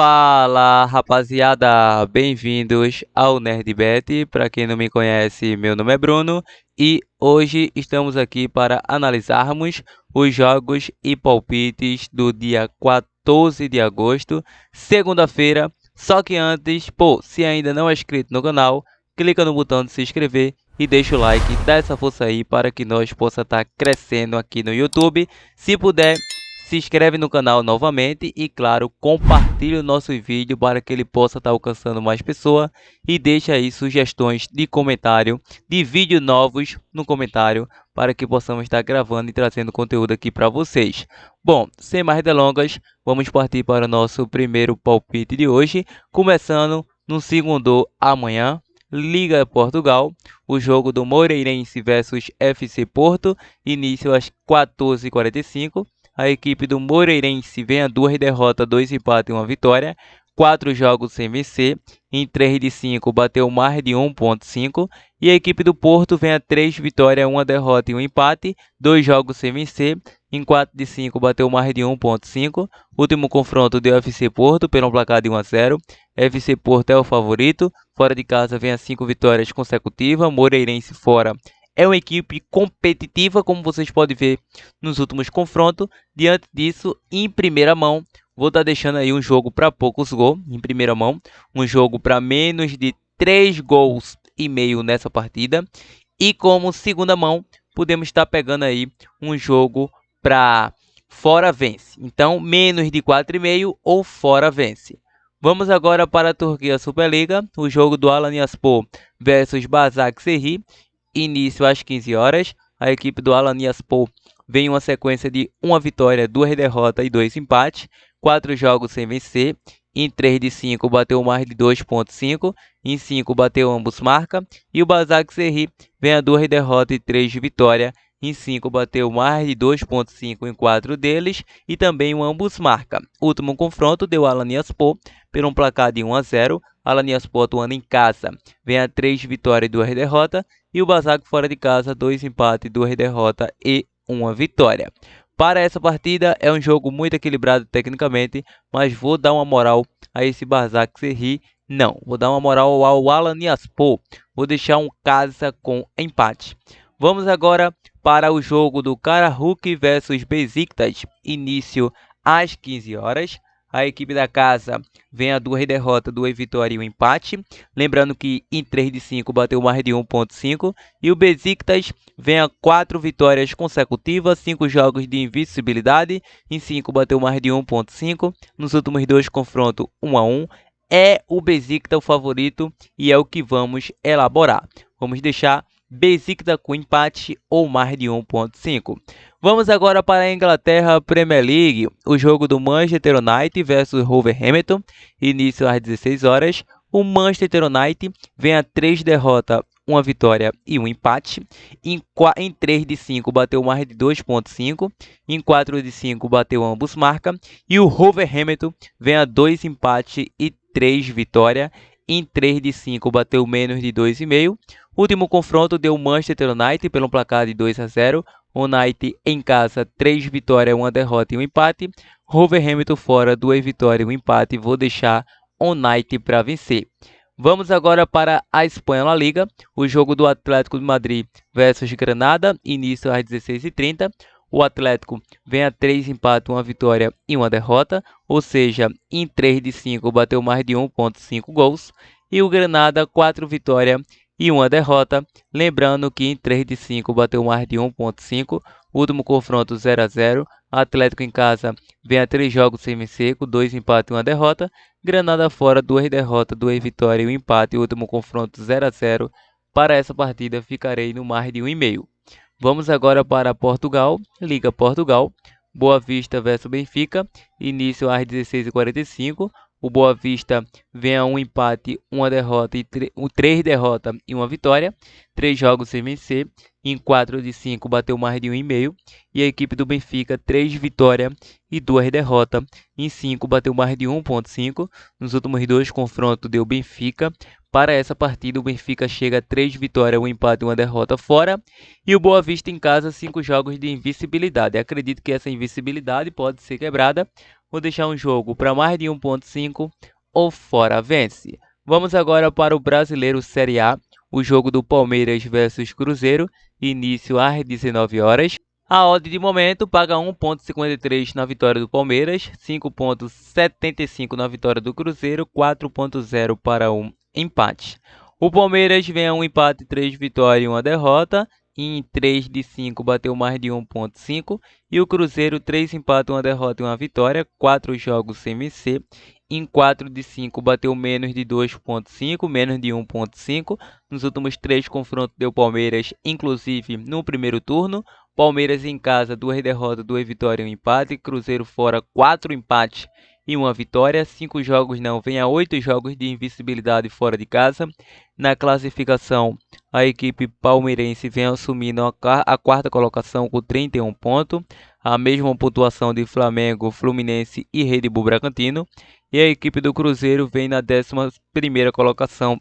Fala, rapaziada, bem-vindos ao NerdBet. Para quem não me conhece, meu nome é Bruno e hoje estamos aqui para analisarmos os jogos e palpites do dia 14 de agosto, segunda-feira. Só que antes, se ainda não é inscrito no canal, clica no botão de se inscrever e deixa o like, dá essa força aí para que nós possa estar crescendo aqui no YouTube. Se puder, se inscreve no canal novamente e, claro, compartilhe o nosso vídeo para que ele possa estar alcançando mais pessoas e deixa aí sugestões de comentário, de vídeos novos no comentário para que possamos estar gravando e trazendo conteúdo aqui para vocês. Bom, sem mais delongas, vamos partir para o nosso primeiro palpite de hoje, começando no segundo amanhã. Liga Portugal, o jogo do Moreirense versus FC Porto, início às 14h45. A equipe do Moreirense vem a 2 derrotas, 2 empates e 1 vitória. 4 jogos sem vencer. Em 3 de 5 bateu mais de 1,5. E a equipe do Porto vem a 3 vitórias, 1 derrota e 1 empate. 2 jogos sem vencer. Em 4 de 5 bateu mais de 1,5. Último confronto deu FC Porto pelo placar de 1-0. FC Porto é o favorito. Fora de casa vem a 5 vitórias consecutivas. Moreirense fora é uma equipe competitiva, como vocês podem ver nos últimos confrontos. Diante disso, em primeira mão, vou estar deixando aí um jogo para poucos gols, em primeira mão. Um jogo para menos de 3 gols e meio nessa partida. E como segunda mão, podemos estar pegando aí um jogo para fora vence. Então, menos de 4,5 ou fora vence. Vamos agora para a Turquia Superliga, o jogo do Alanyaspor versus Başakşehir. Início às 15 horas. A equipe do Alanyaspor vem em uma sequência de 1 vitória, 2 derrotas e 2 empates. 4 jogos sem vencer. Em 3 de 5 bateu mais de 2,5. Em 5 bateu ambos marca. E o Başakşehir vem a 2 derrotas e 3 vitórias. Em 5 bateu mais de 2,5 em 4 deles e também um ambos marca. Último confronto deu Alanyaspor pelo placar de 1-0. Alanyaspor atuando em casa vem a 3 vitórias e 2 derrotas. E o Başak fora de casa, 2 empates, 2 derrotas e 1 vitória. Para essa partida é um jogo muito equilibrado tecnicamente, mas vou dar uma moral a esse Başakşehir. Não, vou dar uma moral ao Alanyaspor. Vou deixar um casa com empate. Vamos agora para o jogo do Karabük versus Beşiktaş, início às 15 horas. A equipe da casa vem a 2 derrotas, 2 vitórias e 1 empate. Lembrando que em 3 de 5 bateu mais de 1,5. E o Beşiktaş vem a 4 vitórias consecutivas, 5 jogos de invencibilidade. Em 5 bateu mais de 1,5. Nos últimos 2 confrontos, 1-1. É o Beşiktaş o favorito e é o que vamos elaborar. Vamos deixar Beşiktaş com empate ou mais de 1,5. Vamos agora para a Inglaterra Premier League, o jogo do Manchester United versus Wolverhampton, início às 16 horas. O Manchester United vem a 3 derrotas, 1 vitória e 1 empate. Em 3 de 5 bateu mais de 2,5. Em 4 de 5 bateu ambos marca. E o Wolverhampton vem a 2 empates e 3 vitórias. Em 3 de 5 bateu menos de 2,5. Último confronto deu Manchester United pelo placar de 2-0. United em casa, 3 vitórias, 1 derrota e 1 empate. Wolverhampton fora, 2 vitórias e 1 empate. Vou deixar United para vencer. Vamos agora para a Espanha La Liga. O jogo do Atlético de Madrid versus Granada, início às 16h30. O Atlético vem a 3 empates, 1 vitória e 1 derrota. Ou seja, em 3 de 5 bateu mais de 1,5 gols. E o Granada, 4 vitórias e 1 derrota. Lembrando que em 3 de 5 bateu mais de 1,5. Último confronto 0-0. Atlético em casa vem a 3 jogos sem vencer, com 2 empates e 1 derrota. Granada fora, 2 derrotas, 2 vitórias e 1 empate. Último confronto 0-0. Para essa partida ficarei no mais de 1,5. Vamos agora para Portugal, Liga Portugal. Boa Vista versus Benfica, início às 16h45. O Boa Vista vem a 1 empate, 1 derrota e 3 derrotas e 1 vitória. 3 jogos sem vencer. Em 4 de 5 bateu mais de 1,5. E a equipe do Benfica, 3 vitórias e 2 derrotas. Em 5 bateu mais de 1,5. Nos últimos 2 confrontos deu Benfica. Para essa partida, o Benfica chega a 3 vitórias, 1 empate e 1 derrota fora. E o Boa Vista em casa, 5 jogos de invencibilidade. Acredito que essa invencibilidade pode ser quebrada, vou deixar um jogo para mais de 1.5 ou fora vence. Vamos agora para o Brasileiro Série A, o jogo do Palmeiras versus Cruzeiro, início às 19 horas. A odd de momento paga 1.53 na vitória do Palmeiras, 5.75 na vitória do Cruzeiro, 4.0 para um empate. O Palmeiras vem a um empate, 3 vitórias e 1 derrota. Em 3 de 5 bateu mais de 1.5. E o Cruzeiro 3 empates, 1 derrota e 1 vitória, 4 jogos sem vencer. Em 4 de 5 bateu menos de 2.5, menos de 1.5. Nos últimos 3 confrontos deu Palmeiras, inclusive no primeiro turno. Palmeiras em casa, 2 derrotas, 2 vitórias e 1 empate. Cruzeiro fora, 4 empates e 1 vitória. 5 jogos não, vem a 8 jogos de invencibilidade fora de casa. Na classificação, a equipe palmeirense vem assumindo a quarta colocação com 31 pontos. A mesma pontuação de Flamengo, Fluminense e Red Bull Bragantino. E a equipe do Cruzeiro vem na 11ª colocação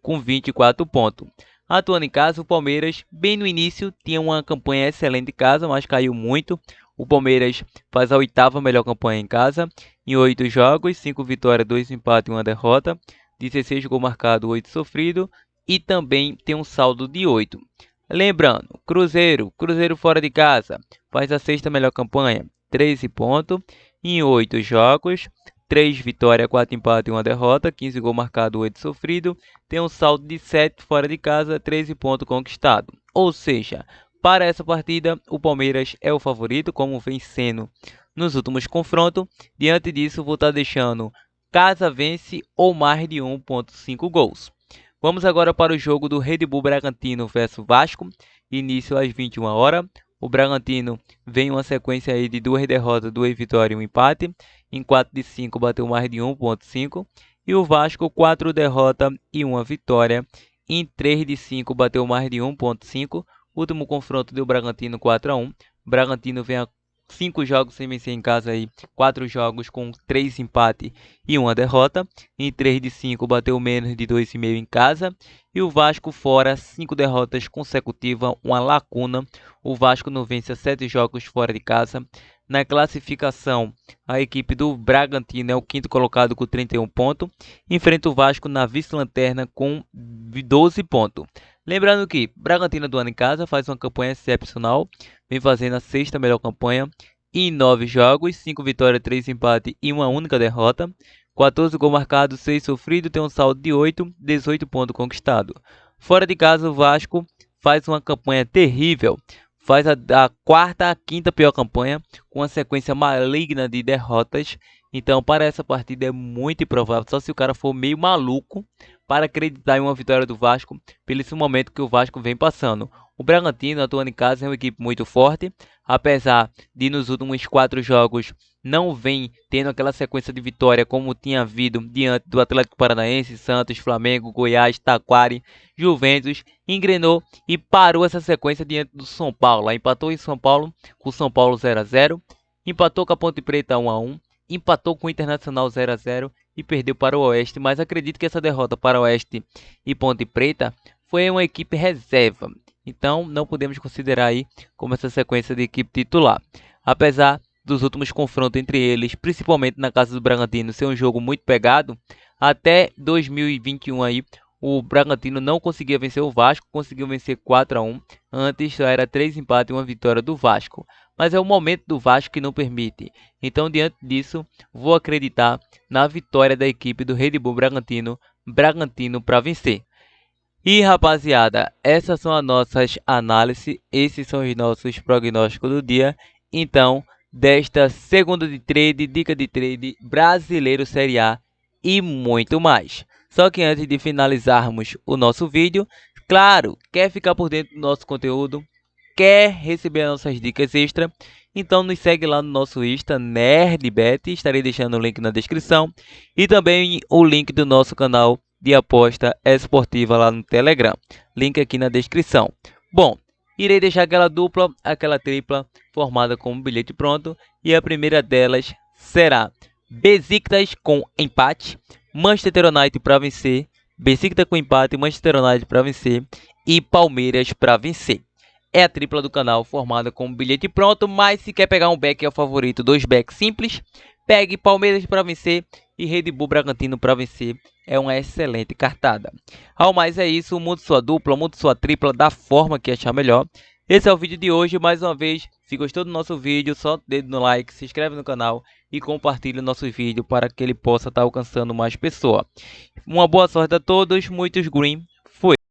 com 24 pontos. Atuando em casa, o Palmeiras, bem no início, tinha uma campanha excelente em casa, mas caiu muito. O Palmeiras faz a 8ª melhor campanha em casa, em 8 jogos, 5 vitórias, 2 empates e 1 derrota, 16 gols marcados, 8 sofridos, e também tem um saldo de 8. Lembrando, Cruzeiro fora de casa, faz a 6ª melhor campanha, 13 pontos, em 8 jogos, 3 vitórias, 4 empates e 1 derrota, 15 gols marcados, 8 sofridos, tem um saldo de 7 fora de casa, 13 pontos conquistados. Ou seja, para essa partida, o Palmeiras é o favorito, como vem sendo nos últimos confrontos. Diante disso, vou estar deixando casa vence ou mais de 1.5 gols. Vamos agora para o jogo do Red Bull Bragantino versus Vasco, início às 21 horas. O Bragantino vem uma sequência aí de 2 derrotas, 2 vitórias e 1 empate. Em 4 de 5 bateu mais de 1.5. E o Vasco 4 derrotas e 1 vitória. Em 3 de 5 bateu mais de 1.5. Último confronto deu Bragantino 4-1. Bragantino vem a 5 jogos sem vencer em casa aí, 4 jogos com 3 empates e 1 derrota. Em 3 de 5 bateu menos de 2,5 em casa. E o Vasco fora, 5 derrotas consecutivas, uma lacuna. O Vasco não vence a 7 jogos fora de casa. Na classificação, a equipe do Bragantino é o 5º colocado com 31 pontos. Enfrenta o Vasco na vice-lanterna com 12 pontos. Lembrando que Bragantino do ano em casa faz uma campanha excepcional. Vem fazendo a 6ª melhor campanha em 9 jogos, 5 vitórias, 3 empates e uma única derrota. 14 gols marcados, 6 sofridos, tem um saldo de 8, 18 pontos conquistados. Fora de casa, o Vasco faz uma campanha terrível. Faz a 4ª a 5ª pior campanha, com uma sequência maligna de derrotas. Então, para essa partida é muito improvável, só se o cara for meio maluco, para acreditar em uma vitória do Vasco, pelo esse momento que o Vasco vem passando. O Bragantino, atuando em casa, é uma equipe muito forte, apesar de nos últimos 4 jogos não vem tendo aquela sequência de vitória como tinha havido diante do Atlético Paranaense, Santos, Flamengo, Goiás, Taquari, Juventus, engrenou e parou essa sequência diante do São Paulo. Empatou em São Paulo com o São Paulo 0-0, empatou com a Ponte Preta 1-1, empatou com o Internacional 0-0 e perdeu para o Oeste, mas acredito que essa derrota para o Oeste e Ponte Preta foi uma equipe reserva. Então não podemos considerar aí como essa sequência de equipe titular. Apesar dos últimos confrontos entre eles, principalmente na casa do Bragantino, ser um jogo muito pegado, até 2021 aí o Bragantino não conseguia vencer o Vasco, conseguiu vencer 4-1. Antes só era 3 empates e 1 vitória do Vasco. Mas é o momento do Vasco que não permite. Então, diante disso, vou acreditar na vitória da equipe do Red Bull Bragantino para vencer. E rapaziada, essas são as nossas análises, esses são os nossos prognósticos do dia. Então, desta segunda de trade, dica de trade, Brasileiro Série A e muito mais. Só que antes de finalizarmos o nosso vídeo, claro, quer ficar por dentro do nosso conteúdo, quer receber as nossas dicas extra, então nos segue lá no nosso Insta, NerdBet, estarei deixando o link na descrição, e também o link do nosso canal de aposta esportiva lá no Telegram, link aqui na descrição. Bom, irei deixar aquela dupla, aquela tripla formada como bilhete pronto, e a primeira delas será Besiktas com empate, Manchester United para vencer, Besiktas com empate, Manchester United para vencer e Palmeiras para vencer. É a tripla do canal formada com bilhete pronto, mas se quer pegar um back é o favorito, 2 backs simples, pegue Palmeiras para vencer e Red Bull Bragantino para vencer. É uma excelente cartada. Ao mais é isso, monte sua dupla, monte sua tripla da forma que achar melhor. Esse é o vídeo de hoje, mais uma vez, se gostou do nosso vídeo, solta o dedo no like, se inscreve no canal e compartilhe o nosso vídeo para que ele possa estar alcançando mais pessoas. Uma boa sorte a todos, muitos green.